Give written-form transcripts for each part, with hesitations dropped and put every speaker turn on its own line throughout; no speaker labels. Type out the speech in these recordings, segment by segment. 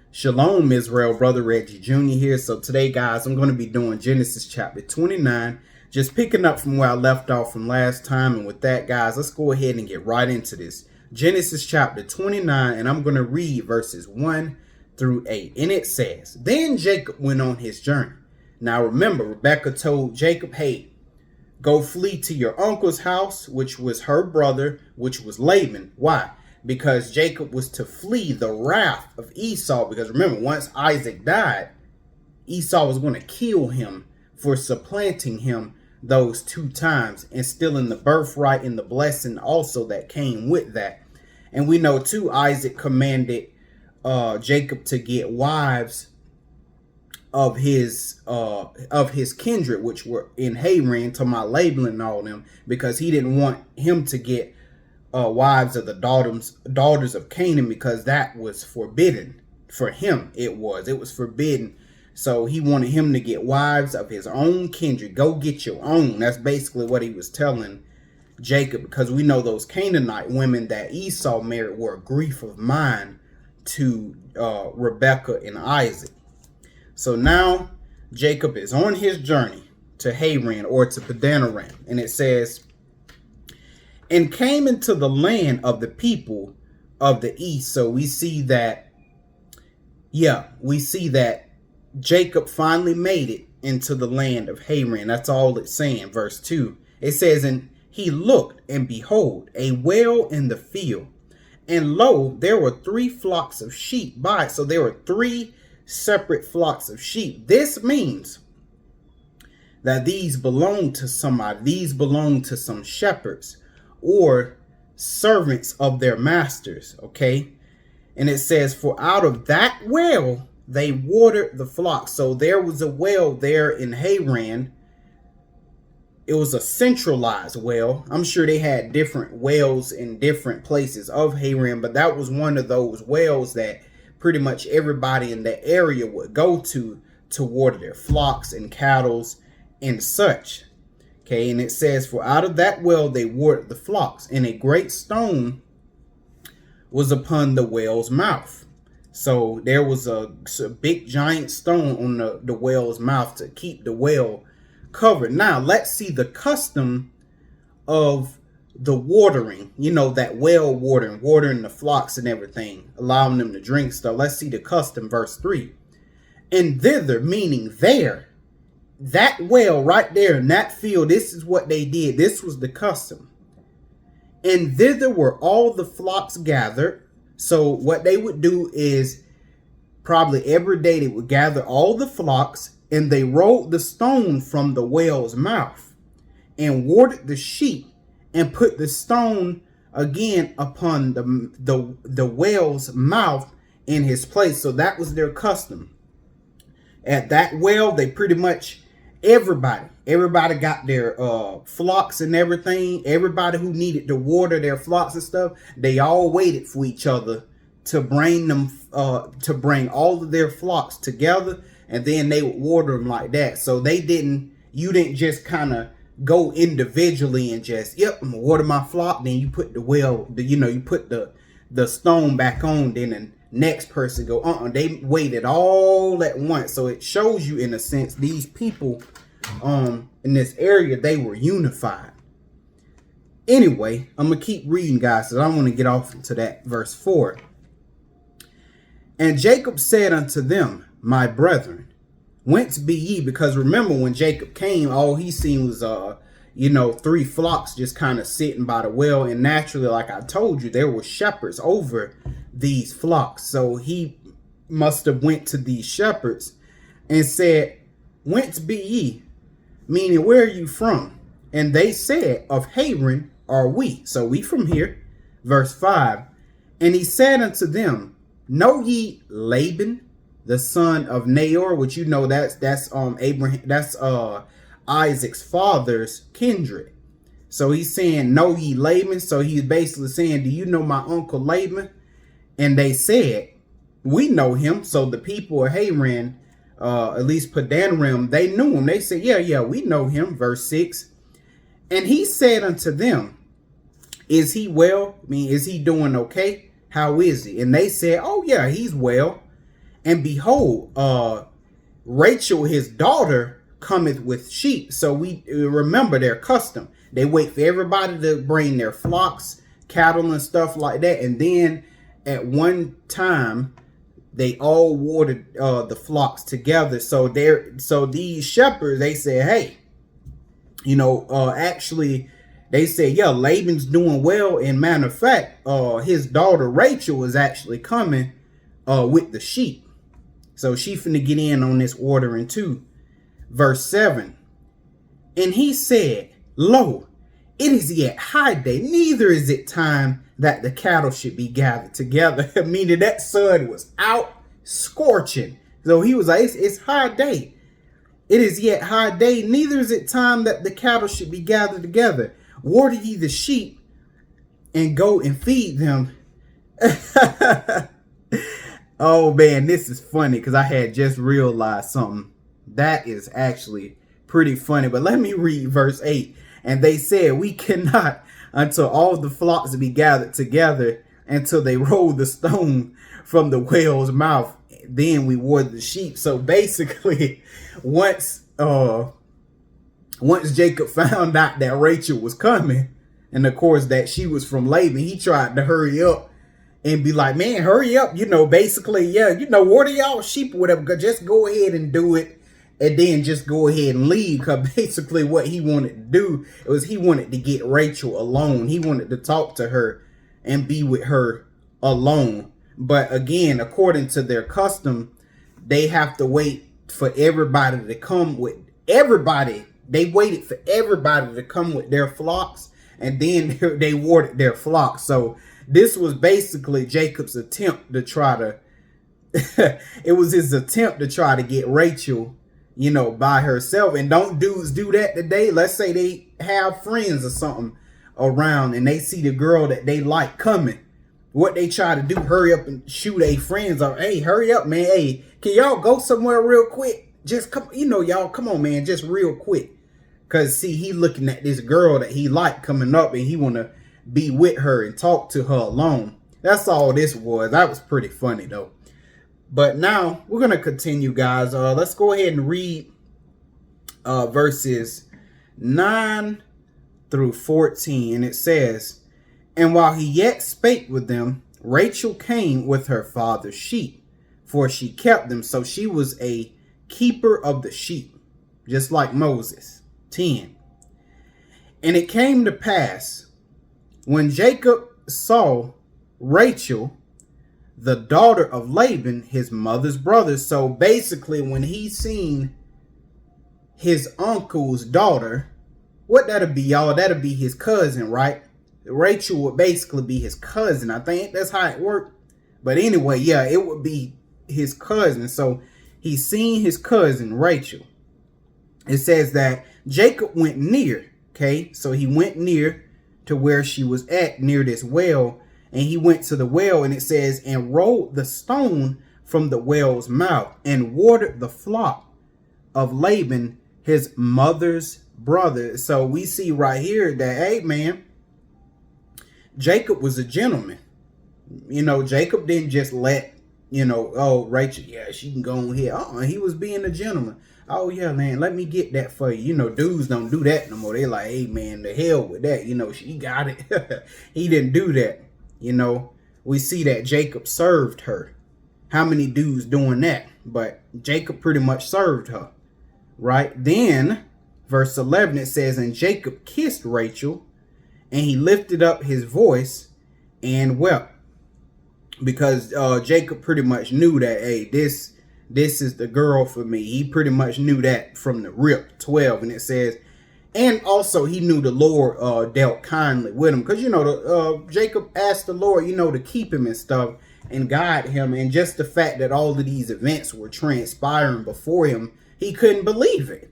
Shalom, Israel, Brother Reggie Jr. here. So today, guys, I'm going to be doing Genesis chapter 29, just picking up from where I left off from last time. And with that, guys, let's go ahead and get right into this. Genesis chapter 29, and I'm going to read verses 1 through 8. And it says, Then Jacob went on his journey. Now remember, Rebekah told Jacob, hey, go flee to your uncle's house, which was her brother, which was Laban. Why? Because Jacob was to flee the wrath of Esau. Because remember, once Isaac died, Esau was going to kill him for supplanting him those 2 times and stealing the birthright and the blessing also that came with that. And we know too, Isaac commanded Jacob to get wives of his kindred, which were in Haran, to my Laban and all them, because he didn't want him to get wives of the daughters of Canaan, because that was forbidden for him. It was forbidden. So he wanted him to get wives of his own kindred. Go get your own. That's basically what he was telling Jacob, because we know those Canaanite women that Esau married were a grief of mind to Rebekah and Isaac. So now Jacob is on his journey to Haran, or to Padanaram, and it says, and came into the land of the people of the east. So we see that, Jacob finally made it into the land of Haran. That's all it's saying. Verse 2, it says, and he looked, and behold, a well in the field, and lo, there were 3 flocks of sheep by it. So there were 3 separate flocks of sheep. This means that these belong to somebody. These belong to some shepherds or servants of their masters. Okay. And it says, for out of that well they watered the flock. So there was a well there in Haran. It was a centralized well. I'm sure they had different wells in different places of Haran, but that was one of those wells that pretty much everybody in that area would go to water their flocks and cattle and such. Okay, and it says, for out of that well they watered the flocks, and a great stone was upon the well's mouth. So there was a big giant stone on the well's mouth to keep the well covered. Now let's see the custom of the watering, that well watering the flocks and everything, allowing them to drink stuff. Let's see the custom, verse 3. And thither, meaning there, that well right there in that field, this is what they did. This was the custom. And thither were all the flocks gathered. So what they would do is probably every day they would gather all the flocks, and they rolled the stone from the well's mouth and watered the sheep, and put the stone again upon the well's mouth in his place. So that was their custom. At that well, they pretty much everybody got their flocks and everything. Everybody who needed to water their flocks and stuff, they all waited for each other to bring bring all of their flocks together, and then they would water them like that. So you didn't just kind of go individually and just, I'm gonna water my flock. Then you put you put the stone back on, then the next person go, they waited all at once. So it shows you, in a sense, these people in this area, they were unified. Anyway, I'm gonna keep reading, guys, so I want to get off into that. Verse 4. And Jacob said unto them, my brethren, whence be ye? Because remember, when Jacob came, all he seen was 3 flocks just kind of sitting by the well, and naturally, like I told you, there were shepherds over these flocks. So he must have went to these shepherds and said, whence be ye? Meaning, where are you from? And they said, of Haran are we. So we from here. Verse 5. And he said unto them, know ye Laban, the son of Nahor, which that's Abraham, that's Isaac's father's kindred. So he's saying, know ye Laban. So he's basically saying, do you know my uncle Laban? And they said, we know him. So the people of Haran, at least Padanaram, they knew him. They said, yeah, we know him. Verse 6. And he said unto them, is he well? I mean, is he doing okay? How is he? And they said, oh yeah, he's well. And behold, Rachel, his daughter, cometh with sheep. So we remember their custom. They wait for everybody to bring their flocks, cattle, and stuff like that. And then at one time, they all watered the flocks together. So these shepherds, they said, hey, actually, they said, yeah, Laban's doing well. And matter of fact, his daughter Rachel is actually coming with the sheep. So she finna get in on this ordering too. Verse 7. And he said, lo, it is yet high day, neither is it time that the cattle should be gathered together. Meaning that sun was out scorching. So he was like, it's high day. It is yet high day, neither is it time that the cattle should be gathered together. Water ye the sheep and go and feed them. Oh man, this is funny because I had just realized something. That is actually pretty funny. But let me read verse 8. And they said, we cannot until all the flocks be gathered together until they roll the stone from the whale's mouth. Then we water the sheep. So basically, once Jacob found out that Rachel was coming, and of course that she was from Laban, he tried to hurry up and be like, man, hurry up, basically, yeah, water y'all sheep or whatever, just go ahead and do it, and then just go ahead and leave. Because basically what he wanted to do was he wanted to get Rachel alone. He wanted to talk to her and be with her alone. But again, according to their custom, they have to wait for everybody to come with everybody. They waited for everybody to come with their flocks, and then they watered their flocks. So this was basically Jacob's attempt to try to, it was his attempt to try to get Rachel, by herself. And don't dudes do that today? Let's say they have friends or something around and they see the girl that they like coming. What they try to do, hurry up and shoot a friends up. Hey, hurry up, man. Hey, can y'all go somewhere real quick? Just come, y'all, come on, man, just real quick. Because, see, he looking at this girl that he liked coming up and he want to be with her and talk to her alone. That's all this was. That was pretty funny, though. But now we're going to continue, guys. Let's go ahead and read verses 9 through 14. And it says, and while he yet spake with them, Rachel came with her father's sheep, for she kept them. So she was a keeper of the sheep, just like Moses. 10. And it came to pass, when Jacob saw Rachel, the daughter of Laban, his mother's brother. So basically, when he seen his uncle's daughter, what that'll be, y'all? That'll be his cousin, right? Rachel would basically be his cousin. I think that's how it worked. But anyway, yeah, it would be his cousin. So he seen his cousin, Rachel. It says that Jacob went near. Okay, so he went near to where she was at, near this well. And he went to the well, and it says, and rolled the stone from the well's mouth and watered the flock of Laban, his mother's brother. So we see right here that, hey, man, Jacob was a gentleman. Jacob didn't just let, oh, Rachel, yeah, she can go on here. He was being a gentleman. Oh, yeah, man, let me get that for you. Dudes don't do that no more. They're like, hey, man, the hell with that. She got it. He didn't do that. We see that Jacob served her. How many dudes doing that? But Jacob pretty much served her, right? Then, verse 11, it says, and Jacob kissed Rachel, and he lifted up his voice and wept. Because Jacob pretty much knew that, hey, this is the girl for me. He pretty much knew that from the rip. 12, and it says, and also he knew the Lord dealt kindly with him. Because, Jacob asked the Lord, to keep him and stuff and guide him. And just the fact that all of these events were transpiring before him, he couldn't believe it.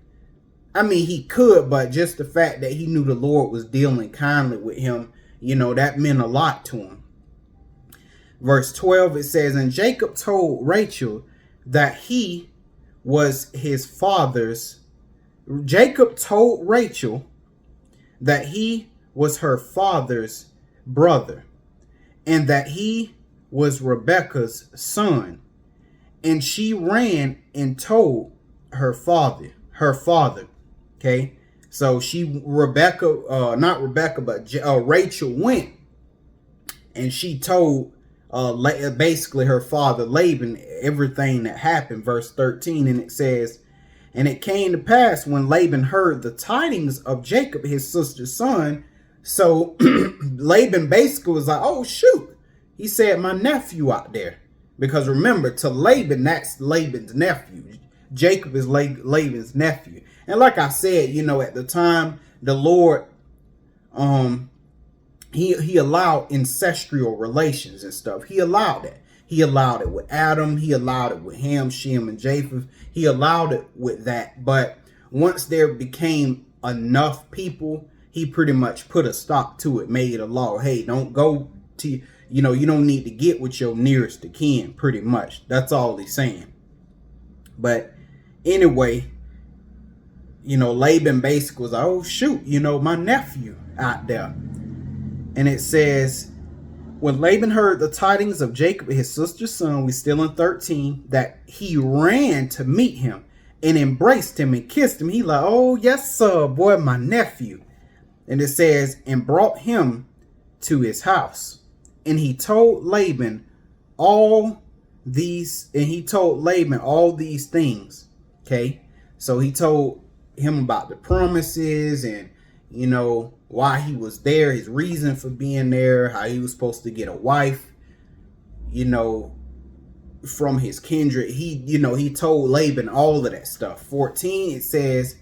I mean, he could, but just the fact that he knew the Lord was dealing kindly with him, that meant a lot to him. Verse 12, it says, and Jacob told Rachel that he was his father's. Jacob told Rachel that he was her father's brother, and that he was Rebekah's son, And she ran and told her father. Okay. So Rachel went and she told basically her father Laban everything that happened. Verse 13, and it says, and it came to pass when Laban heard the tidings of Jacob, his sister's son. So Laban basically was like, oh, shoot. He said, my nephew out there. Because remember, to Laban, that's Laban's nephew. Jacob is Laban's nephew. And like I said, at the time, the Lord, he allowed ancestral relations and stuff. He allowed that. He allowed it with Adam. He allowed it with Ham, Shem, and Japheth. He allowed it with that. But once there became enough people, he pretty much put a stop to it, made a law. Hey, don't go to, you don't need to get with your nearest of kin, pretty much. That's all he's saying. But anyway, Laban basically was like, oh, shoot, my nephew out there. And it says, when Laban heard the tidings of Jacob, his sister's son, we still in 13, that he ran to meet him and embraced him and kissed him. He like, oh, yes, sir, boy, my nephew. And it says, and brought him to his house. And he told Laban all these things. Okay. So he told him about the promises and, why he was there, his reason for being there, how he was supposed to get a wife, from his kindred. He told Laban all of that stuff. 14, it says,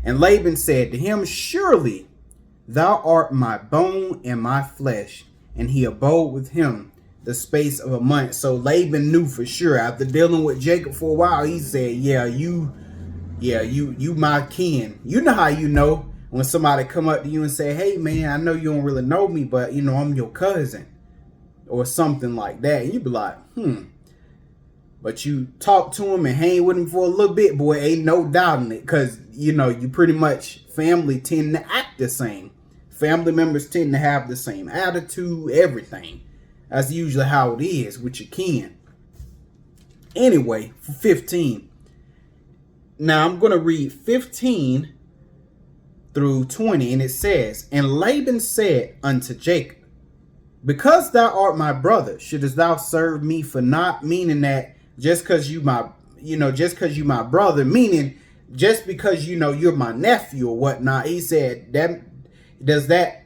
and Laban said to him, surely thou art my bone and my flesh. And he abode with him the space of a month. So Laban knew for sure, after dealing with Jacob for a while, he said, you my kin. You know how when somebody come up to you and say, hey man, I know you don't really know me, but I'm your cousin or something like that. And you be like, But you talk to him and hang with him for a little bit, boy, ain't no doubting it. Because, you pretty much, family tend to act the same. Family members tend to have the same attitude, everything. That's usually how it is with your kin. Anyway, for 15. Now, I'm going to read 15 through 20, and it says, and Laban said unto Jacob, because thou art my brother, shouldest thou serve me for naught? Meaning that just because you my brother, meaning just because you're my nephew or whatnot. He said, does that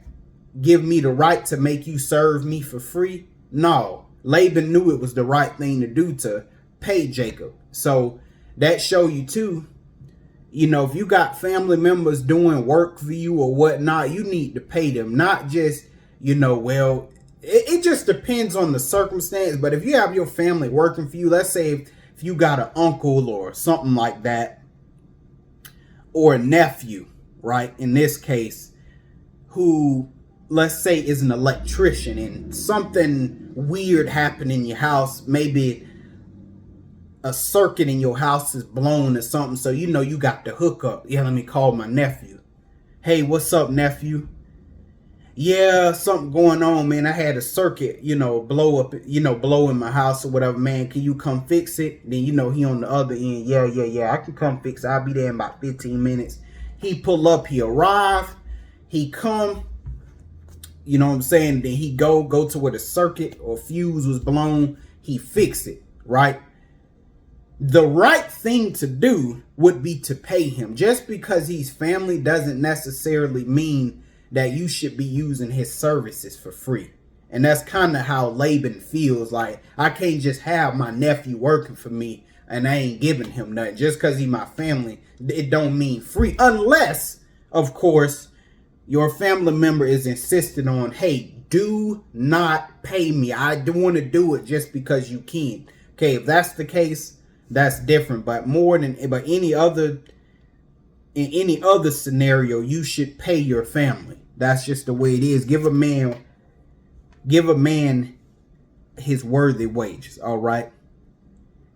give me the right to make you serve me for free? No. Laban knew it was the right thing to do to pay Jacob. So that show you too, if you got family members doing work for you or whatnot, you need to pay them. Not just, it just depends on the circumstance. But if you have your family working for you, let's say if you got an uncle or something like that, or a nephew, right? In this case, who, let's say, is an electrician and something weird happened in your house, maybe a circuit in your house is blown or something, so you got the hookup. Yeah, let me call my nephew. Hey, what's up, nephew? Yeah, something going on, man. I had a circuit, blow in my house or whatever, man. Can you come fix it? Then, he on the other end. Yeah, I can come fix it. I'll be there in about 15 minutes. He pull up, he arrive, he come, you know what I'm saying? Then he go to where the circuit or fuse was blown. He fix it, right? The right thing to do would be to pay him. Just because he's family doesn't necessarily mean that you should be using his services for free. And that's kind of how Laban feels. Like, I can't just have my nephew working for me and I ain't giving him nothing. Just because he's my family, it don't mean free. Unless, of course, your family member is insisting on, hey, do not pay me. I do want to do it just because you can. Okay, if that's the case, that's different. But any other scenario, you should pay your family. That's just the way it is. Give a man his worthy wages. All right.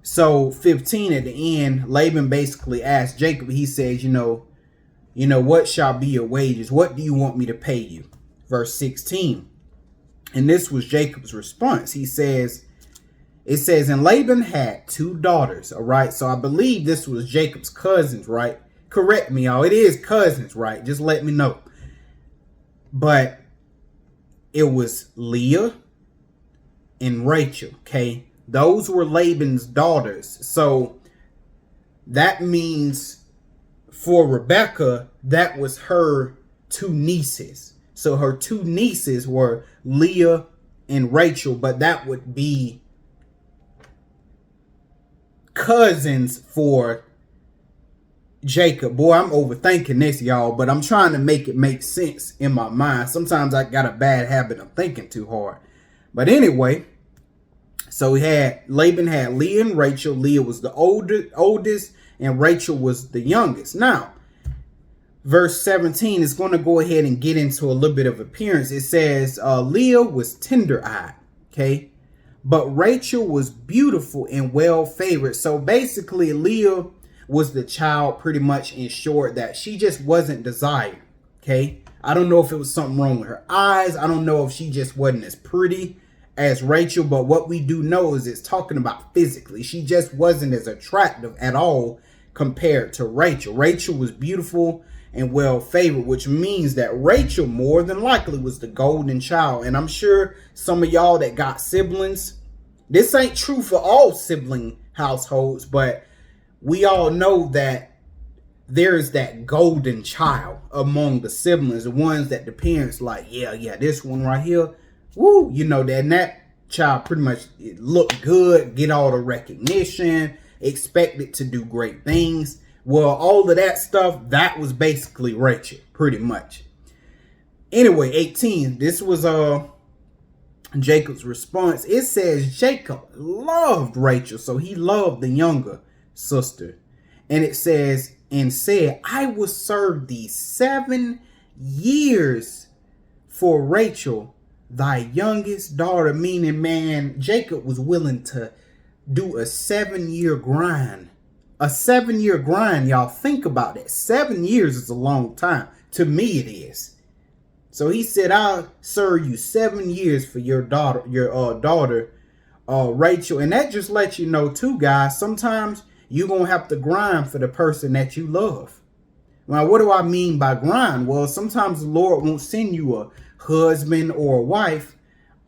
So 15 at the end, Laban basically asked Jacob. He says, what shall be your wages? What do you want me to pay you? Verse 16. And this was Jacob's response. He says, It says, and Laban had 2 daughters. All right. So I believe this was Jacob's cousins, right? Correct me, y'all. It is cousins, right? Just let me know. But it was Leah and Rachel. Okay. Those were Laban's daughters. So that means for Rebecca, that was her 2 nieces. So her 2 nieces were Leah and Rachel, but that would be cousins for Jacob. Boy, I'm overthinking this, y'all, but I'm trying to make it make sense in my mind. Sometimes I got a bad habit of thinking too hard. But anyway, so Laban had Leah and Rachel. Leah was the oldest, and Rachel was the youngest. Now, verse 17 is going to go ahead and get into a little bit of appearance. It says, Leah was tender-eyed, okay? But Rachel was beautiful and well-favored. So basically, Leah was the child, pretty much in short, that she just wasn't desired, okay? I don't know if it was something wrong with her eyes. I don't know if she just wasn't as pretty as Rachel, but what we do know is it's talking about physically. She just wasn't as attractive at all compared to Rachel. Rachel was beautiful and well favored, which means that Rachel more than likely was the golden child. And I'm sure some of y'all that got siblings, this ain't true for all sibling households, but we all know that there's that golden child among the siblings, the ones that the parents like, yeah, this one right here, woo, you know, that child pretty much look good, get all the recognition, expected to do great things. Well, all of that stuff, that was basically Rachel, pretty much. Anyway, 18, this was Jacob's response. It says Jacob loved Rachel, so he loved the younger sister. And it says, and said, I will serve thee 7 years for Rachel, thy youngest daughter. Meaning, man, Jacob was willing to do a 7-year grind. A 7-year grind, y'all. Think about that. 7 years is a long time. To me, it is. So he said, I'll serve you 7 years for your daughter, Rachel. And that just lets you know, too, guys, sometimes you're going to have to grind for the person that you love. Now, what do I mean by grind? Well, sometimes the Lord won't send you a husband or a wife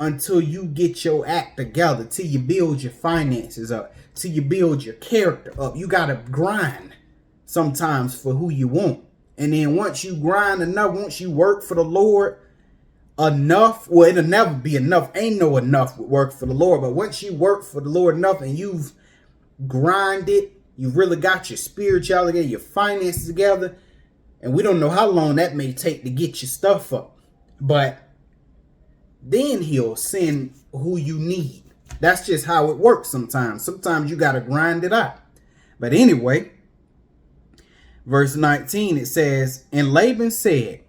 until you get your act together, till you build your finances up, till you build your character up. You got to grind sometimes for who you want. And then once you grind enough, once you work for the Lord enough, well, it'll never be enough. Ain't no enough with work for the Lord. But once you work for the Lord enough and you've grinded, you've really got your spirituality, your finances together, and we don't know how long that may take to get your stuff up. But then he'll send who you need. That's just how it works sometimes. Sometimes you got to grind it out. But anyway, verse 19, it says, and Laban said,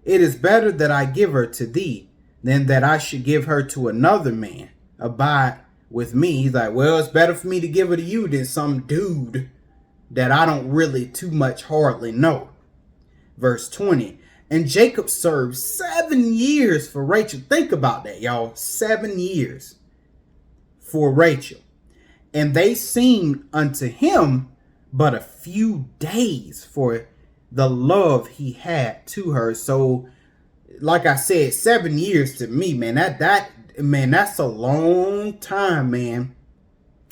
it is better that I give her to thee than that I should give her to another man. Abide with me. He's like, well, it's better for me to give her to you than some dude that I don't really too much hardly know. Verse 20, and Jacob served 7 years for Rachel. Think about that, y'all. 7 years for Rachel. And they seemed unto him but a few days for the love he had to her. So, like I said, 7 years to me, man, that's a long time, man.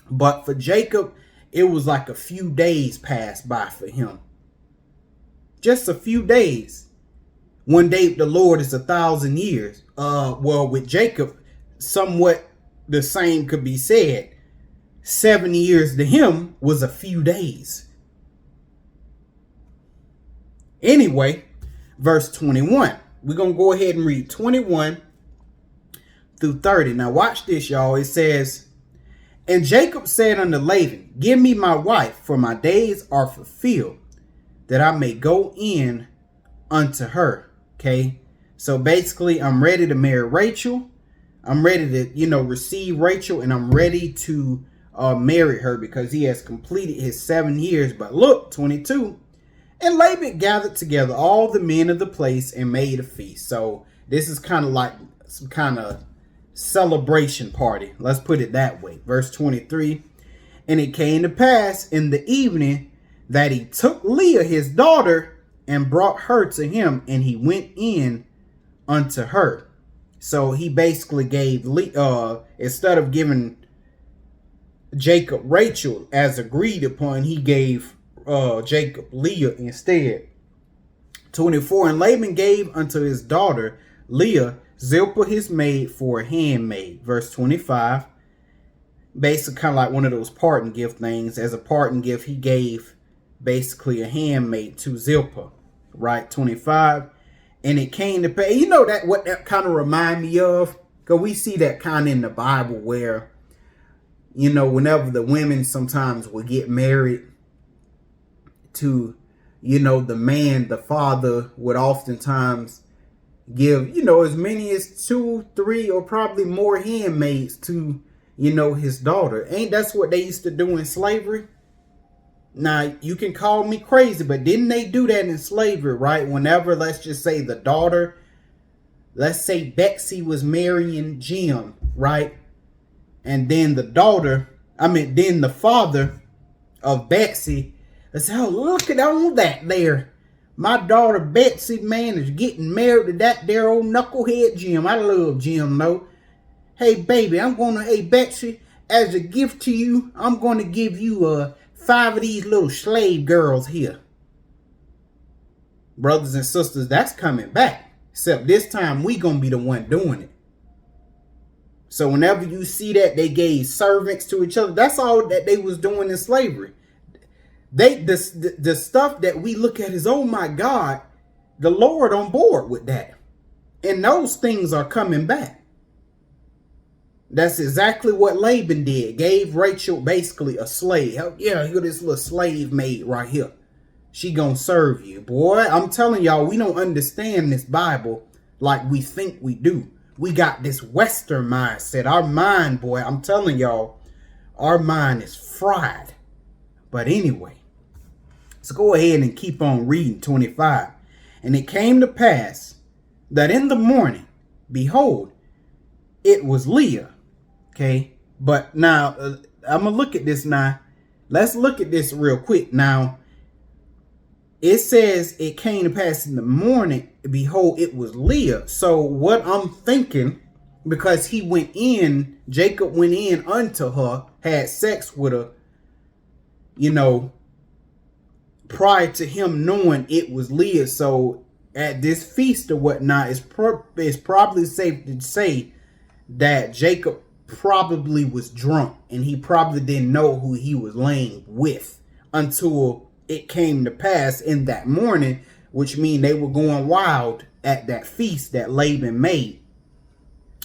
But for Jacob, it was like a few days passed by for him. Just a few days. One day with the Lord is 1,000 years. Well, with Jacob, somewhat the same could be said. 7 years to him was a few days. Anyway, verse 21. We're going to go ahead and read 21 through 30. Now watch this, y'all. It says, and Jacob said unto Laban, give me my wife, for my days are fulfilled, that I may go in unto her. Okay. So basically, I'm ready to marry Rachel. I'm ready to, receive Rachel, and I'm ready to marry her because he has completed his 7 years. But look, 22. And Laban gathered together all the men of the place and made a feast. So this is kind of like some kind of celebration party. Let's put it that way. Verse 23. And it came to pass in the evening that he took Leah his daughter and brought her to him, and he went in unto her. So he basically gave instead of giving Jacob Rachel as agreed upon, he gave Jacob Leah instead. 24. And Laban gave unto his daughter Leah Zilpah his maid for a handmaid. Verse 25. Basically kind of like one of those parting gift things. As a parting gift, he gave basically a handmaid to Zilpah. Right? 25. And it came to pay. You know that what that kind of remind me of? Because we see that kind of in the Bible where, you know, whenever the women sometimes will get married to, you know, the man, the father would oftentimes give, you know, as many as 2, 3, or probably more handmaids to, you know, his daughter. Ain't that's what they used to do in slavery? Now, you can call me crazy, but didn't they do that in slavery, right? Whenever, let's just say the daughter, let's say Betsy was marrying Jim, right? And then the father of Betsy, let's say, oh, look at all that there. My daughter Betsy, man, is getting married to that there old knucklehead Jim. I love Jim, though. Hey, baby, hey, Betsy, as a gift to you, I'm going to give you 5 of these little slave girls here. Brothers and sisters, that's coming back. Except this time, we going to be the one doing it. So whenever you see that they gave servants to each other, that's all that they was doing in slavery. The stuff that we look at is, oh my God, the Lord on board with that. And those things are coming back. That's exactly what Laban did. Gave Rachel basically a slave. Yeah, here this little slave maid right here. She gonna serve you. Boy, I'm telling y'all, we don't understand this Bible like we think we do. We got this Western mindset. Our mind, boy, I'm telling y'all, our mind is fried. But anyway, let's go ahead and keep on reading 25. And it came to pass that in the morning, behold, it was Leah. Okay, but now I'm going to look at this now. Let's look at this real quick. Now, it says it came to pass in the morning, behold, it was Leah. So what I'm thinking, because Jacob went in unto her, had sex with her, you know, prior to him knowing it was Leah. So at this feast or whatnot, it's probably safe to say that Jacob probably was drunk and he probably didn't know who he was laying with until it came to pass in that morning, which means they were going wild at that feast that Laban made.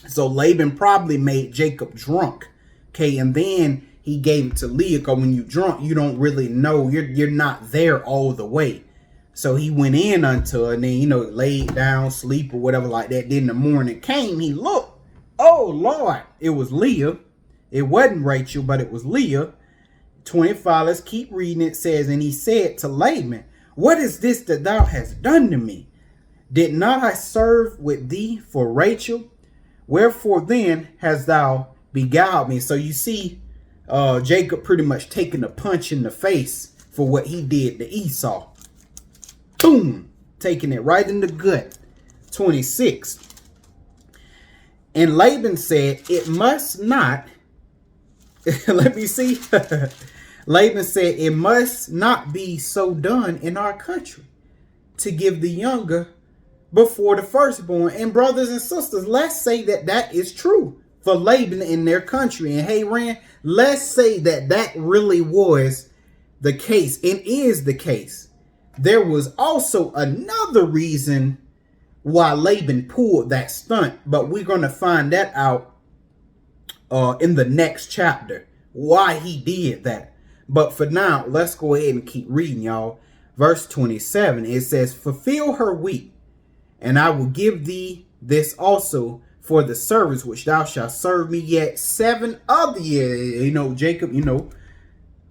So Laban probably made Jacob drunk. Okay, and then he gave it to Leah, because when you're drunk, you don't really know. You're not there all the way. So he went in unto her and then, you know, laid down, sleep or whatever like that. Then the morning came, he looked. Oh, Lord, it was Leah. It wasn't Rachel, but it was Leah. 25, let's keep reading. It says, and he said to Laban, what is this that thou hast done to me? Did not I serve with thee for Rachel? Wherefore then hast thou beguiled me? So you see, Jacob pretty much taking a punch in the face for what he did to Esau. Boom, taking it right in the gut. 26. And Laban said, it must not, let me see. Laban said, it must not be so done in our country to give the younger before the firstborn. And brothers and sisters, let's say that that is true for Laban in their country. And Haran, let's say that that really was the case and is the case. There was also another reason why Laban pulled that stunt, but we're going to find that out in the next chapter, why he did that. But for now, let's go ahead and keep reading, y'all. Verse 27, it says, fulfill her week, and I will give thee this also for the service which thou shalt serve me yet 7 other years. You know, Jacob, go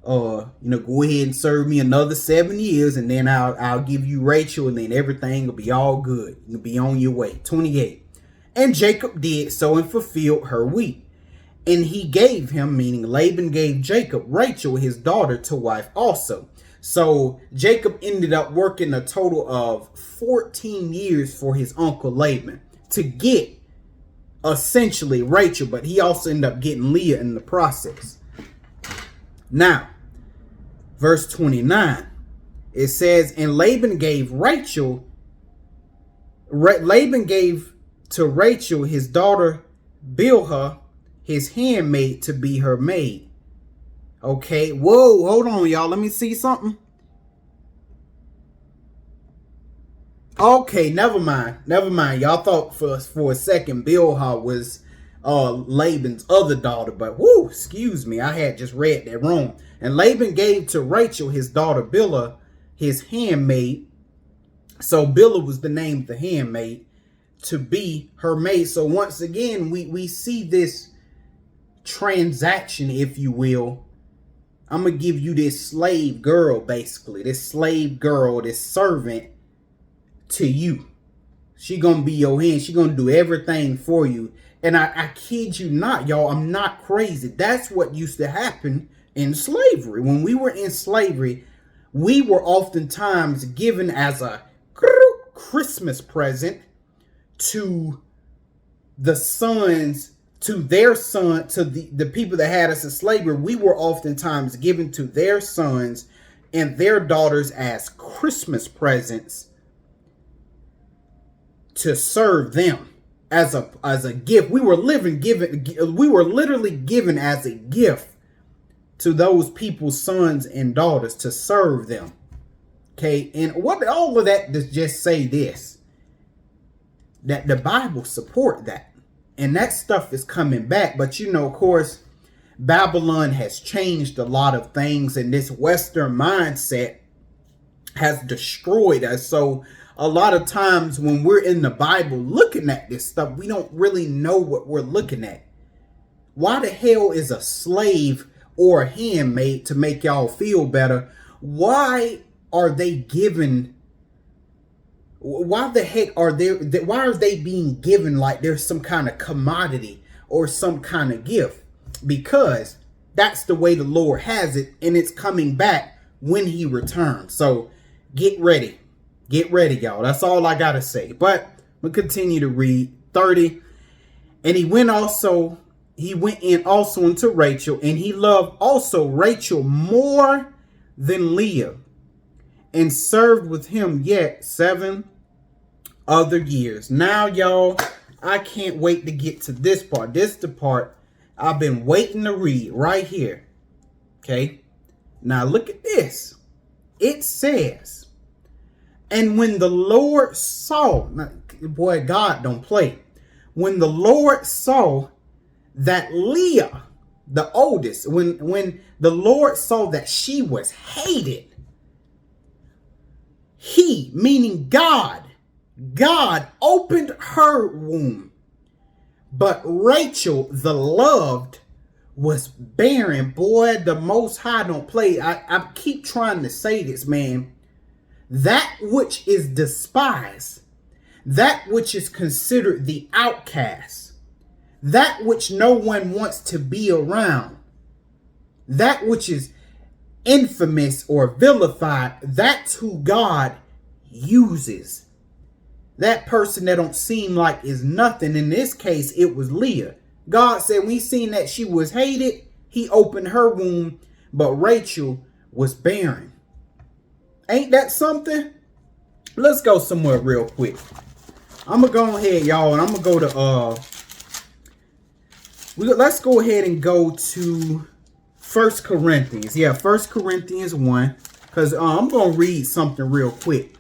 ahead and serve me another 7 years, and then I'll give you Rachel, and then everything will be all good. You'll be on your way. 28. And Jacob did so and fulfilled her week. And he gave him, meaning Laban gave Jacob, Rachel, his daughter, to wife also. So Jacob ended up working a total of 14 years for his uncle Laban to get essentially Rachel, but he also ended up getting Leah in the process. Now, verse 29, it says, and Laban gave to Rachel his daughter Bilhah, his handmaid, to be her maid. Okay, whoa, hold on, y'all. Let me see something. Okay, never mind. Y'all thought for a second Bilhah was Laban's other daughter, but whoo, excuse me, I had just read that wrong. And Laban gave to Rachel his daughter Bilhah, his handmaid. So Bilhah was the name of the handmaid, to be her maid. So once again, we see this transaction, if you will. I'm gonna give you this slave girl, basically, this servant to you. She gonna be your hand. She gonna do everything for you. And I kid you not, y'all, I'm not crazy. That's what used to happen in slavery. When we were in slavery, we were oftentimes given as a Christmas present to the sons, to the people that had us in slavery. We were oftentimes given to their sons and their daughters as Christmas presents to serve them as a gift. We were literally given as a gift to those people's sons and daughters to serve them. Okay, and what all of that does just say this, that the Bible support that. And that stuff is coming back. But of course, Babylon has changed a lot of things, and this Western mindset has destroyed us. So a lot of times when we're in the Bible looking at this stuff, we don't really know what we're looking at. Why the hell is a slave or a handmaid, to make y'all feel better? Why are they given? Why the heck are why are they being given like there's some kind of commodity or some kind of gift? Because that's the way the Lord has it, and it's coming back when he returns. So get ready, y'all. That's all I gotta say. But we'll continue to read 30. And he went in also into Rachel, and he loved also Rachel more than Leah, and served with him yet 7 other years. Now, y'all, I can't wait to get to this part. This is the part I've been waiting to read right here. Okay. Now look at this. It says, and when the Lord saw, boy, God don't play. When the Lord saw that Leah, the oldest, when the Lord saw that she was hated, he, meaning God opened her womb. But Rachel, the loved, was barren. Boy, the Most High don't play. I keep trying to say this, man. That which is despised, that which is considered the outcast, that which no one wants to be around, that which is infamous or vilified, that's who God uses. That person that don't seem like is nothing. In this case, it was Leah. God said when he seen that she was hated, he opened her womb, but Rachel was barren. Ain't that something? Let's go somewhere real quick. I'm going to go ahead, y'all, and I'm going to go to, let's go ahead and go to 1 Corinthians. Yeah, 1 Corinthians 1, because I'm going to read something real quick.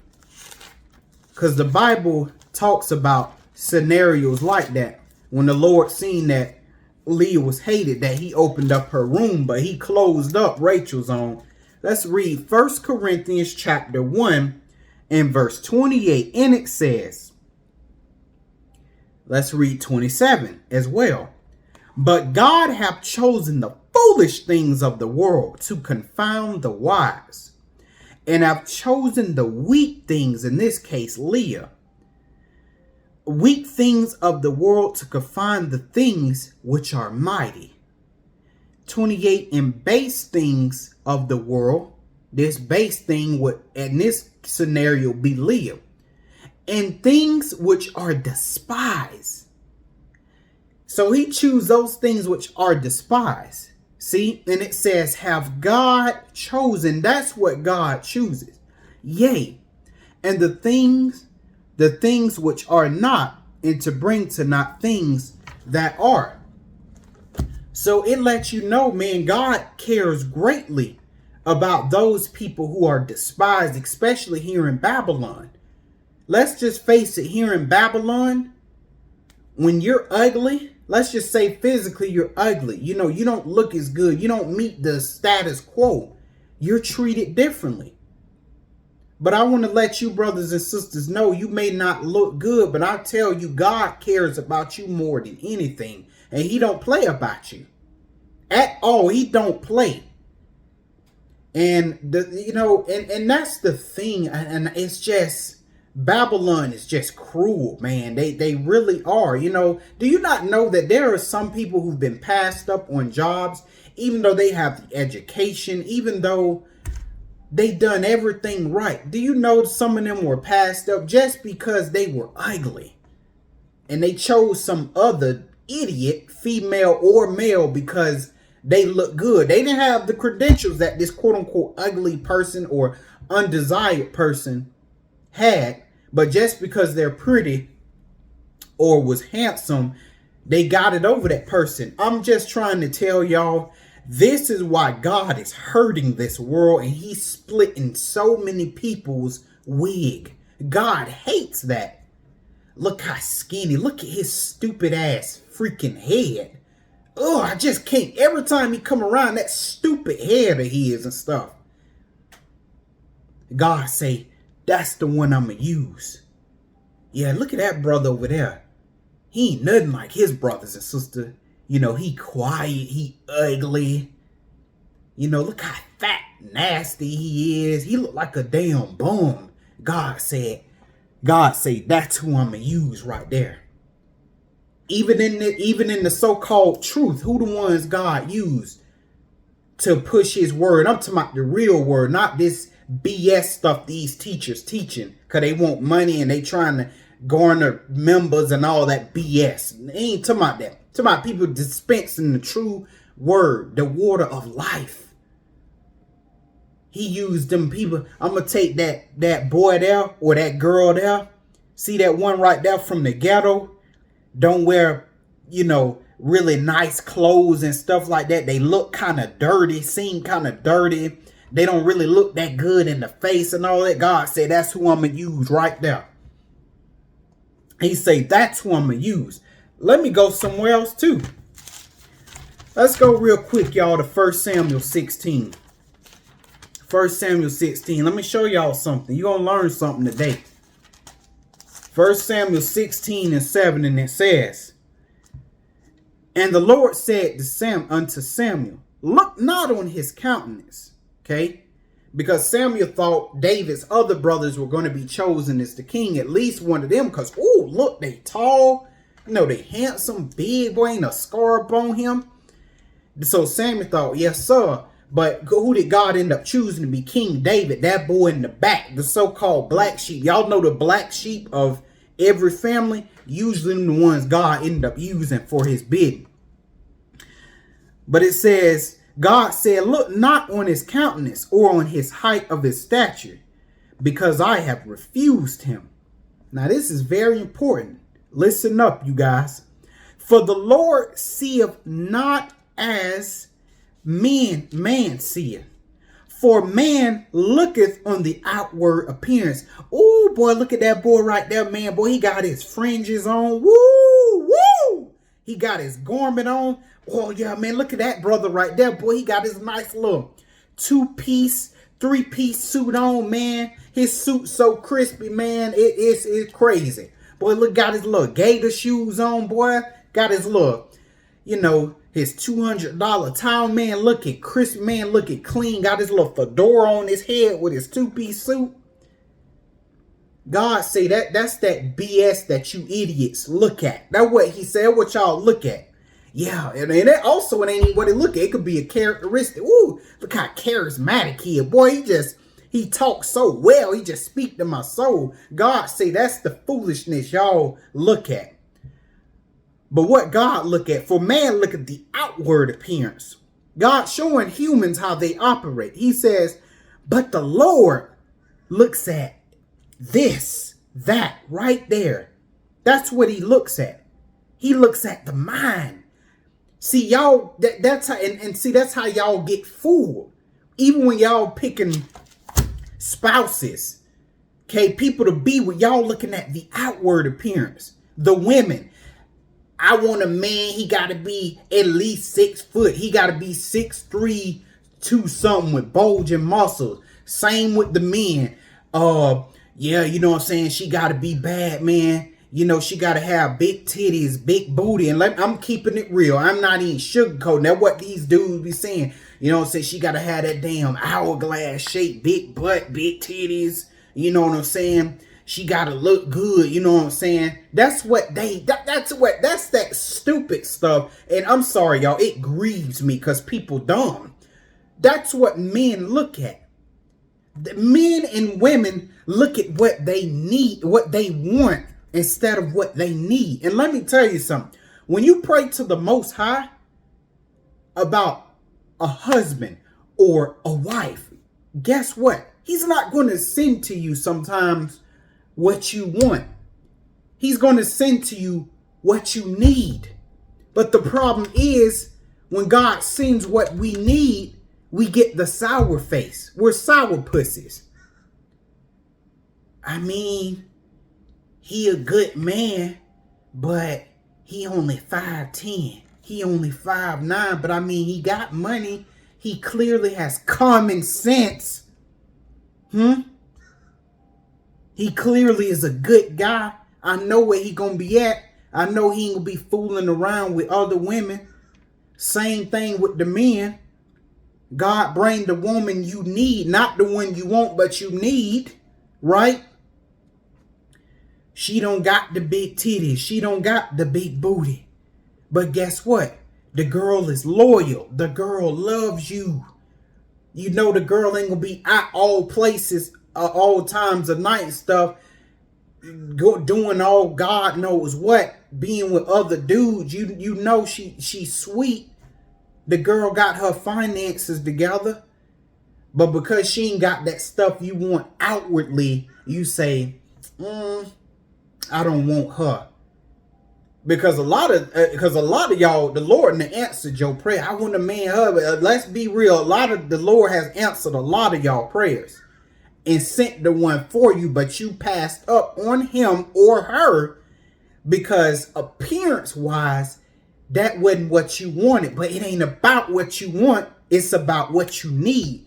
Because the Bible talks about scenarios like that. When the Lord seen that Leah was hated, that he opened up her womb, but he closed up Rachel's own. Let's read 1 Corinthians chapter 1 and verse 28. And it says, let's read 27 as well. But God hath chosen the foolish things of the world to confound the wise, and have chosen the weak things, in this case Leah, weak things of the world to confine the things which are mighty. 28, and base things of the world. This base thing would, in this scenario, be Leah. And things which are despised. So he chose those things which are despised. See, and it says, have God chosen? That's what God chooses. Yea, and the things which are not, and to bring to naught things that are. So it lets you know, man, God cares greatly about those people who are despised, especially here in Babylon. Let's just face it, here in Babylon, when you're ugly, let's just say physically you're ugly. You know, you don't look as good. You don't meet the status quo. You're treated differently. But I want to let you brothers and sisters know, you may not look good, but I tell you, God cares about you more than anything. And he don't play about you at all. He don't play. And and that's the thing. And it's just, Babylon is just cruel, man. They really are. Do you not know that there are some people who've been passed up on jobs, even though they have the education, even though they done everything right? Do you know some of them were passed up just because they were ugly? And they chose some other idiot, female or male, because they look good. They didn't have the credentials that this quote unquote ugly person or undesired person had. But just because they're pretty or was handsome, they got it over that person. I'm just trying to tell y'all, this is why God is hurting this world, and he's splitting so many people's wig. God hates that. Look how skinny. Look at his stupid ass freaking head. Oh, I just can't. Every time he come around, that stupid head of his and stuff. God say, that's the one I'm going to use. Yeah, look at that brother over there. He ain't nothing like his brothers and sisters. He quiet, he ugly. Look how fat, nasty he is. He look like a damn bum. God say, that's who I'm going to use right there. Even in the so-called truth, who the ones God used to push his word? I'm talking about the real word, not this BS stuff these teachers teaching because they want money and they trying to garner members and all that BS. They ain't talking about that. Talking about people dispensing the true word, the water of life. He used them people. I'm going to take that boy there or that girl there. See that one right there from the ghetto? Don't wear, really nice clothes and stuff like that. They look kind of dirty, seem kind of dirty. They don't really look that good in the face and all that. God said, that's who I'm going to use right there. He said, that's who I'm going to use. Let me go somewhere else too. Let's go real quick, y'all, to 1 Samuel 16. 1 Samuel 16. Let me show y'all something. You're going to learn something today. 1 Samuel 16 and 7, and it says, and the Lord said unto Samuel, look not on his countenance. Okay? Because Samuel thought David's other brothers were going to be chosen as the king. At least one of them. Because, oh, look, they tall. They handsome, big. Boy, ain't a scar up on him. So Samuel thought, yes, sir. But who did God end up choosing to be King David? That boy in the back. The so-called black sheep. Y'all know the black sheep of every family. Usually the ones God ended up using for his bidding. But it says, God said, look not on his countenance or on his height of his stature, because I have refused him. Now this is very important. Listen up, you guys. For the Lord seeth not as man seeth. For man looketh on the outward appearance. Oh boy, look at that boy right there, man. Boy, he got his fringes on. Woo, woo. He got his garment on. Oh yeah, man, look at that brother right there. Boy, he got his nice little 2-piece, 3-piece suit on, man. His suit so crispy, man. It's crazy. Boy, look, got his little gator shoes on, boy. Got his little, his $200 towel, man. Looking crisp, man. Looking clean. Got his little fedora on his head with his 2-piece suit. God say that's that BS that you idiots look at. That's what he said, what y'all look at. Yeah, and that also, it ain't even what it look at. It could be a characteristic. Ooh, look how charismatic he is. Boy, he talks so well. He just speak to my soul. God say that's the foolishness y'all look at. But what God look at, for man look at the outward appearance. God showing humans how they operate. He says, but the Lord looks at this, that, right there. That's what he looks at. He looks at the mind. See, y'all, that's how, and see, that's how y'all get fooled. Even when y'all picking spouses, okay, people to be with, y'all looking at the outward appearance. The women, I want a man, he got to be at least 6 foot. He got to be 6'3", 2 something with bulging muscles. Same with the men. Yeah, you know what I'm saying? She got to be bad, man. You know, she got to have big titties, big booty. And I'm keeping it real. I'm not even sugarcoating. That's what these dudes be saying. You know what I'm saying? She got to have that damn hourglass shape, big butt, big titties. You know what I'm saying? She got to look good. You know what I'm saying? That's what that's that stupid stuff. And I'm sorry, y'all. It grieves me because people dumb. That's what men look at. The men and women look at what they need, what they want, instead of what they need. And let me tell you something. When you pray to the Most High about a husband or a wife, guess what? He's not going to send to you sometimes what you want. He's going to send to you what you need. But the problem is, when God sends what we need, we get the sour face. We're sour pussies. I mean, he a good man, but he only 5'10". He only 5'9", but I mean, he got money. He clearly has common sense. He clearly is a good guy. I know where he gonna be at. I know he ain't gonna be fooling around with other women. Same thing with the men. God bring the woman you need, not the one you want, but you need, right? She don't got the big titties. She don't got the big booty. But guess what? The girl is loyal. The girl loves you. You know the girl ain't gonna be at all places, all times of night and stuff, doing all God knows what, being with other dudes. You know she's sweet. The girl got her finances together. But because she ain't got that stuff you want outwardly, you say, I don't want her. Because a lot of y'all, the Lord answered your prayer. I want a man, her. Let's be real. The Lord has answered a lot of y'all prayers and sent the one for you, but you passed up on him or her because appearance wise, that wasn't what you wanted. But it ain't about what you want. It's about what you need.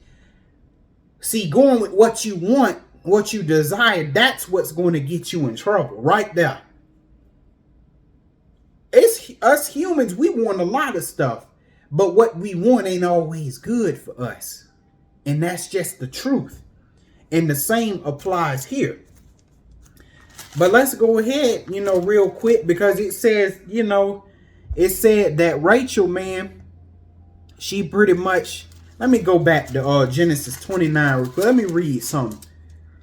See, going with what you want, what you desire, that's what's going to get you in trouble right there. It's us humans, we want a lot of stuff, but what we want ain't always good for us. And that's just the truth. And the same applies here. But let's go ahead, real quick, because it says, it said that Rachel, man, she pretty much, let me go back to Genesis 29. Let me read something.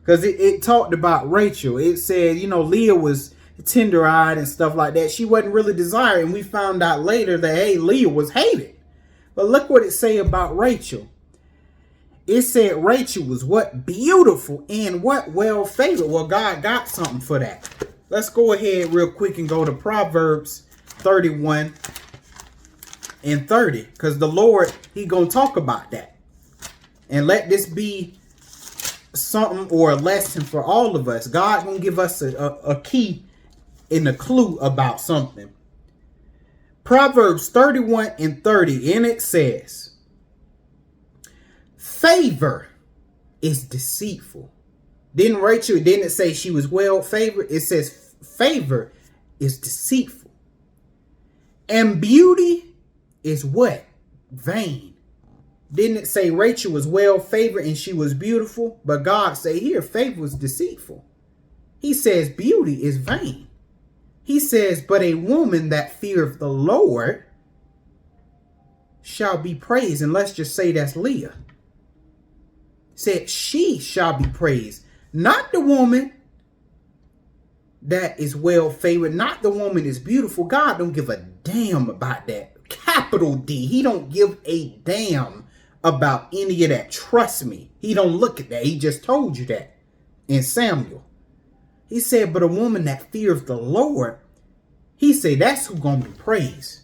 Because it talked about Rachel. It said, Leah was tender-eyed and stuff like that. She wasn't really desired. And we found out later that, hey, Leah was hated. But look what it say about Rachel. It said Rachel was what? Beautiful and what? Well-favored. Well, God got something for that. Let's go ahead real quick and go to Proverbs 31 and 30. Because the Lord, he going to talk about that. And let this be something or a lesson for all of us. God going to give us a key and a clue about something. Proverbs 31 and 30. And it says, favor is deceitful. Didn't it say she was well favored? It says favor is deceitful. And beauty is what? Vain. Didn't it say Rachel was well favored and she was beautiful? But God say here, favor was deceitful. He says beauty is vain. He says, but a woman that feareth the Lord shall be praised. And let's just say that's Leah. Said she shall be praised. Not the woman that is well favored. Not the woman is beautiful. God don't give a damn about that. Capital D. He don't give a damn about any of that. Trust me. He don't look at that. He just told you that in Samuel. He said, but a woman that feareth the Lord, he said, that's who's going to be praised.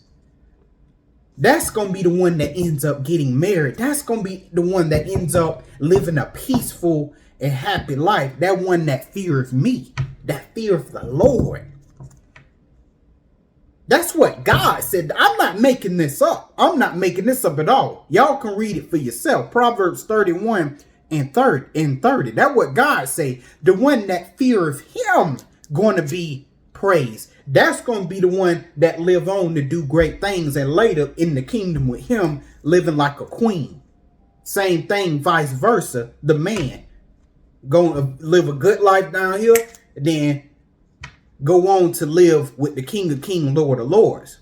That's going to be the one that ends up getting married. That's going to be the one that ends up living a peaceful and happy life. That one that feareth me, that feareth the Lord. That's what God said. I'm not making this up. I'm not making this up at all. Y'all can read it for yourself. Proverbs 31 and 30. That's what God say. The one that feareth him going to be praised. That's going to be the one that live on to do great things and later in the kingdom with him living like a queen. Same thing, vice versa. The man going to live a good life down here, then go on to live with the King of Kings, Lord of Lords.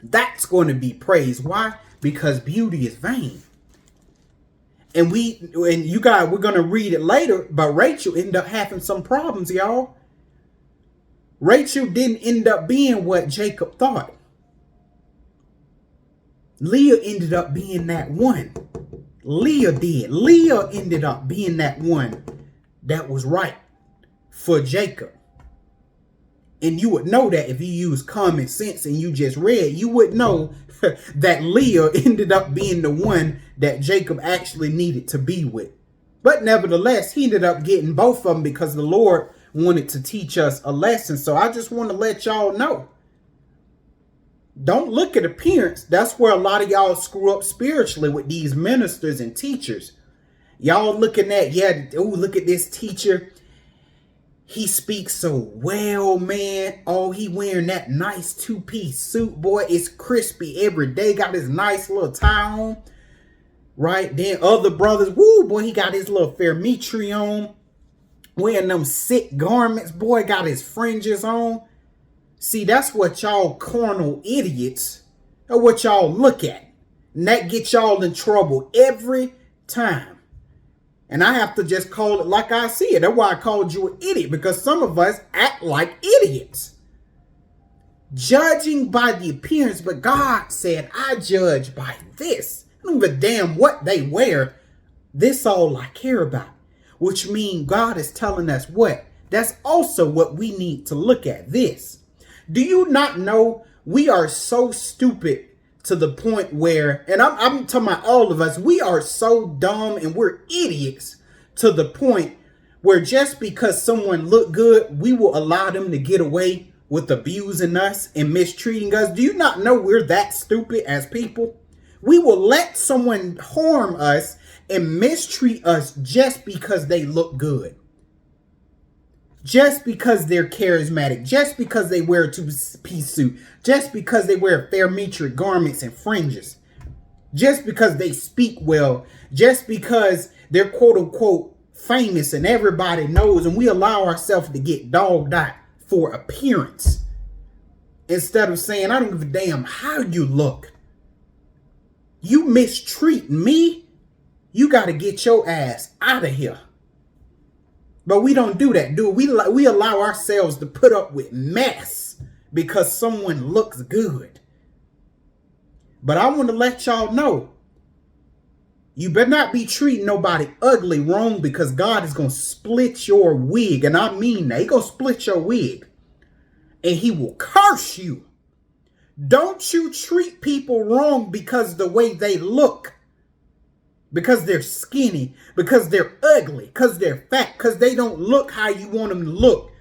That's going to be praised. Why? Because beauty is vain. And you guys, we're going to read it later, but Rachel ended up having some problems, y'all. Rachel didn't end up being what Jacob thought. Leah ended up being that one. Leah did. Leah ended up being that one that was right for Jacob. And you would know that if you use common sense and you just read, you would know that Leah ended up being the one that Jacob actually needed to be with. But nevertheless, he ended up getting both of them because the Lord wanted to teach us a lesson. So I just want to let y'all know. Don't look at appearance. That's where a lot of y'all screw up spiritually with these ministers and teachers. Y'all looking at, look at this teacher. He speaks so well, man. Oh, he wearing that nice two-piece suit, boy. It's crispy every day. Got his nice little tie on. Right? Then other brothers, woo, boy, he got his little Fermitri on. Wearing them sick garments, boy, got his fringes on. See, that's what y'all carnal idiots are what y'all look at. And that gets y'all in trouble every time. And I have to just call it like I see it. That's why I called you an idiot, because some of us act like idiots. Judging by the appearance, but God said, I judge by this. I don't give a damn what they wear. This all I care about. Which means God is telling us what? That's also what we need to look at. This. Do you not know we are so stupid to the point where, and I'm talking about all of us, we are so dumb and we're idiots to the point where just because someone look good, we will allow them to get away with abusing us and mistreating us. Do you not know we're that stupid as people? We will let someone harm us and mistreat us just because they look good. Just because they're charismatic. Just because they wear a two-piece suit. Just because they wear Fermitri garments and fringes. Just because they speak well. Just because they're quote-unquote famous and everybody knows, and we allow ourselves to get dogged out for appearance. Instead of saying, I don't give a damn how you look. You mistreat me, you got to get your ass out of here. But we don't do that, do we? We allow ourselves to put up with mess because someone looks good. But I want to let y'all know, you better not be treating nobody ugly wrong, because God is going to split your wig. And I mean that. He's going to split your wig. And he will curse you. Don't you treat people wrong because the way they look. Because they're skinny, because they're ugly, because they're fat, because they don't look how you want them to look.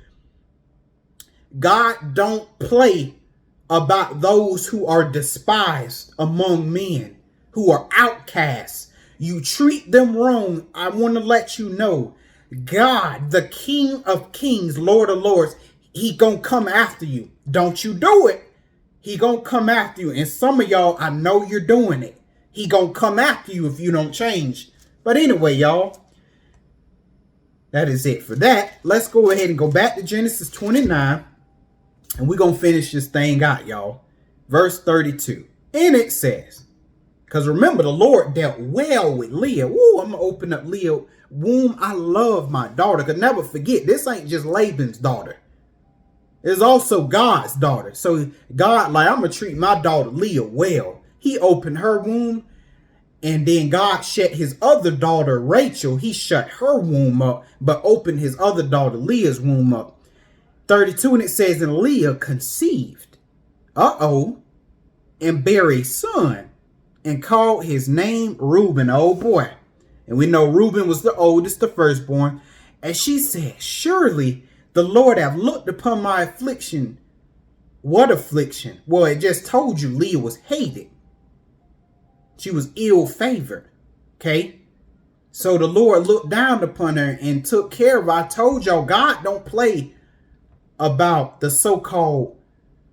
God don't play about those who are despised among men, who are outcasts. You treat them wrong, I want to let you know, God, the King of Kings, Lord of Lords, he gonna come after you. Don't you do it. He gonna come after you. And some of y'all, I know you're doing it. He gonna come after you if you don't change. But anyway, y'all, that is it for that. Let's go ahead and go back to Genesis 29. And we're going to finish this thing out, y'all. Verse 32. And it says, because remember, the Lord dealt well with Leah. Woo, I'm going to open up Leah's womb. I love my daughter. Because never forget, this ain't just Laban's daughter. It's also God's daughter. So God, like, I'm going to treat my daughter Leah well. He opened her womb. And then God shut his other daughter, Rachel. He shut her womb up, but opened his other daughter, Leah's womb up. 32, and it says, and Leah conceived, and bare a son, and called his name Reuben. Oh boy. And we know Reuben was the oldest, the firstborn. And she said, surely the Lord have looked upon my affliction. What affliction? Well, it just told you Leah was hated. She was ill-favored. Okay? So the Lord looked down upon her and took care of her. I told y'all, God don't play about the so-called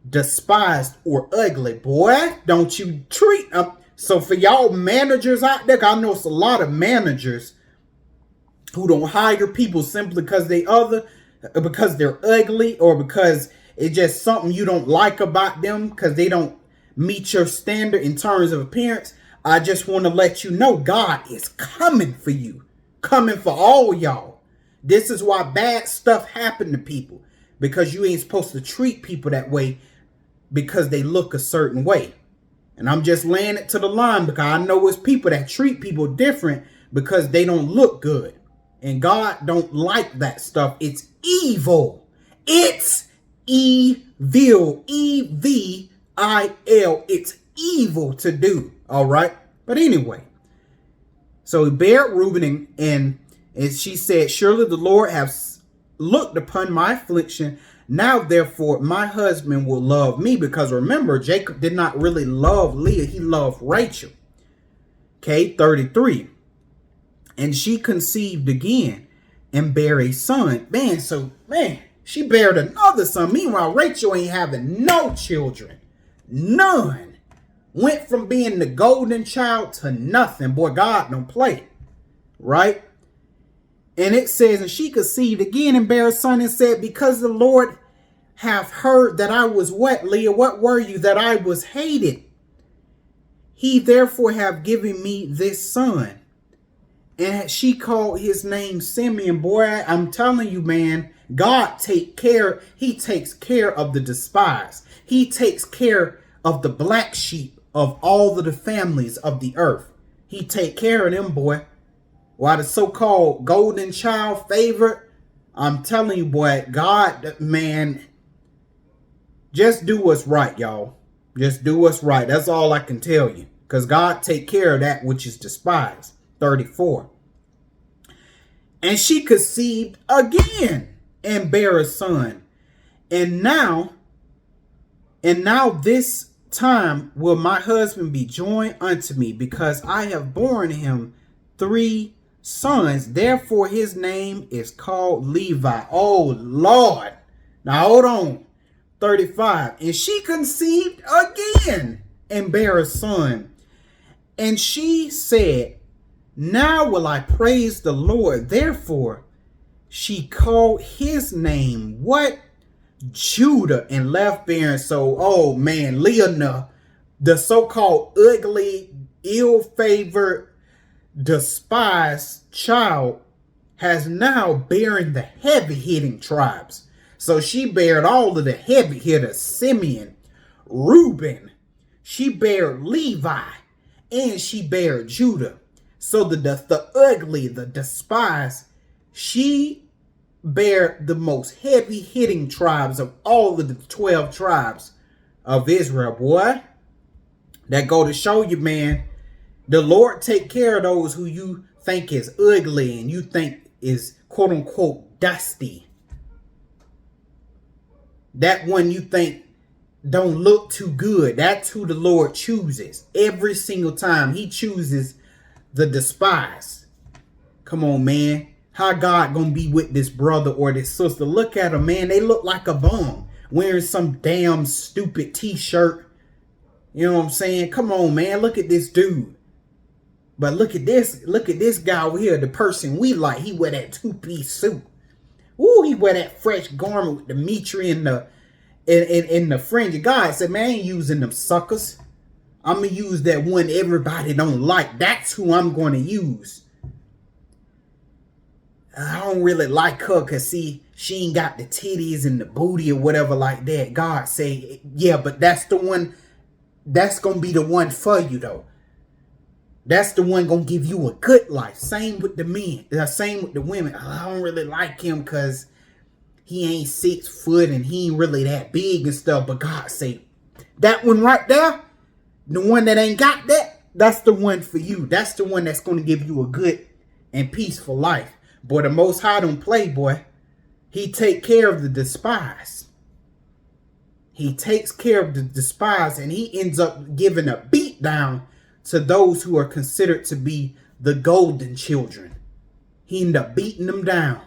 despised or ugly. Boy, don't you treat them. So for y'all managers out there, I know it's a lot of managers who don't hire people simply because because they're ugly, or because it's just something you don't like about them because they don't meet your standard in terms of appearance. I just want to let you know God is coming for you. Coming for all y'all. This is why bad stuff happen to people. Because you ain't supposed to treat people that way because they look a certain way. And I'm just laying it to the line because I know it's people that treat people different because they don't look good. And God don't like that stuff. It's evil. It's evil. E-V-I-L. It's evil to do. All right. But anyway. So he bare Reuben, and she said, surely the Lord has looked upon my affliction. Now, therefore, my husband will love me. Because remember, Jacob did not really love Leah. He loved Rachel. Okay, 33. And she conceived again and bare a son. Man, she bared another son. Meanwhile, Rachel ain't having no children. None. Went from being the golden child to nothing. Boy, God don't play. Right? And it says, and she conceived again and bare a son, and said, because the Lord hath heard that I was what, Leah? What were you? That I was hated. He therefore have given me this son. And she called his name Simeon. Boy, I'm telling you, man, God take care. He takes care of the despised. He takes care of the black sheep of all of the families of the earth. He take care of them, boy. While the so-called golden child favorite, I'm telling you, boy, God, man, just do what's right, y'all. Just do what's right. That's all I can tell you. Because God take care of that which is despised. 34. And she conceived again and bare a son. And now this time will my husband be joined unto me, because I have borne him 3 sons. Therefore his name is called Levi. Oh Lord. Now hold on. 35. And she conceived again and bare a son. And she said, now will I praise the Lord. Therefore she called his name what? Judah, and left bearing. So, oh man, Leah, the so-called ugly, ill-favored, despised child, has now bearing the heavy-hitting tribes. So she bared all of the heavy hitters: Simeon, Reuben, she bare Levi, and she bare Judah. So the ugly, the despised, she bear the most heavy-hitting tribes of all of the 12 tribes of Israel, boy. That go to show you, man, the Lord take care of those who you think is ugly and you think is quote-unquote dusty. That one you think don't look too good. That's who the Lord chooses. Every single time he chooses the despised. Come on, man. How God gonna be with this brother or this sister? Look at them, man. They look like a bum wearing some damn stupid t-shirt. You know what I'm saying? Come on, man. Look at this dude. But look at this guy over here, the person we like. He wear that 2-piece suit. Ooh, he wear that fresh garment with the mitre and the fringe. God said, man, I ain't using them suckers. I'm going to use that one everybody don't like. That's who I'm going to use. I don't really like her because, see, she ain't got the titties and the booty or whatever like that. God say, yeah, but that's the one. That's going to be the one for you, though. That's the one going to give you a good life. Same with the men. Same with the women. I don't really like him because he ain't 6 foot and he ain't really that big and stuff. But God say, that one right there, the one that ain't got that, that's the one for you. That's the one that's going to give you a good and peaceful life. Boy, the Most High don't play, boy. He take care of the despised. He takes care of the despised, and he ends up giving a beat down to those who are considered to be the golden children. He ends up beating them down.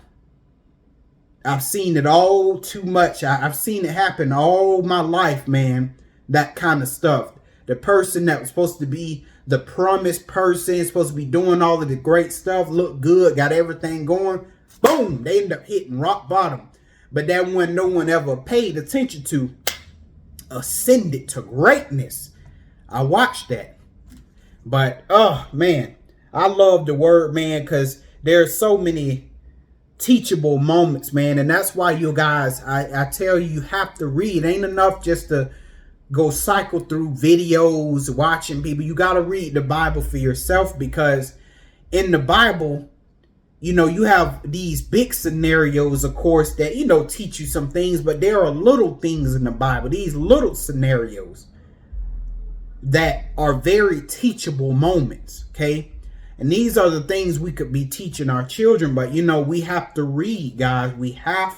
I've seen it all too much. I've seen it happen all my life, man. That kind of stuff. The person that was supposed to be the promised person, supposed to be doing all of the great stuff, look good, got everything going. Boom, they end up hitting rock bottom. But that one no one ever paid attention to ascended to greatness. I watched that. But, oh, man, I love the word, man, because there's so many teachable moments, man. And that's why you guys, I tell you, you have to read. It ain't enough just to go cycle through videos, watching people. You got to read the Bible for yourself, because in the Bible, you know, you have these big scenarios, of course, that, you know, teach you some things, but there are little things in the Bible, these little scenarios that are very teachable moments, okay? And these are the things we could be teaching our children, but, you know, we have to read, guys. We have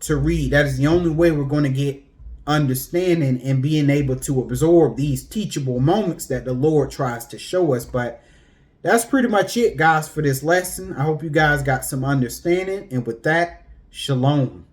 to read. That is the only way we're going to get understanding and being able to absorb these teachable moments that the Lord tries to show us. But that's pretty much it, guys, for this lesson. I hope you guys got some understanding. And with that, shalom.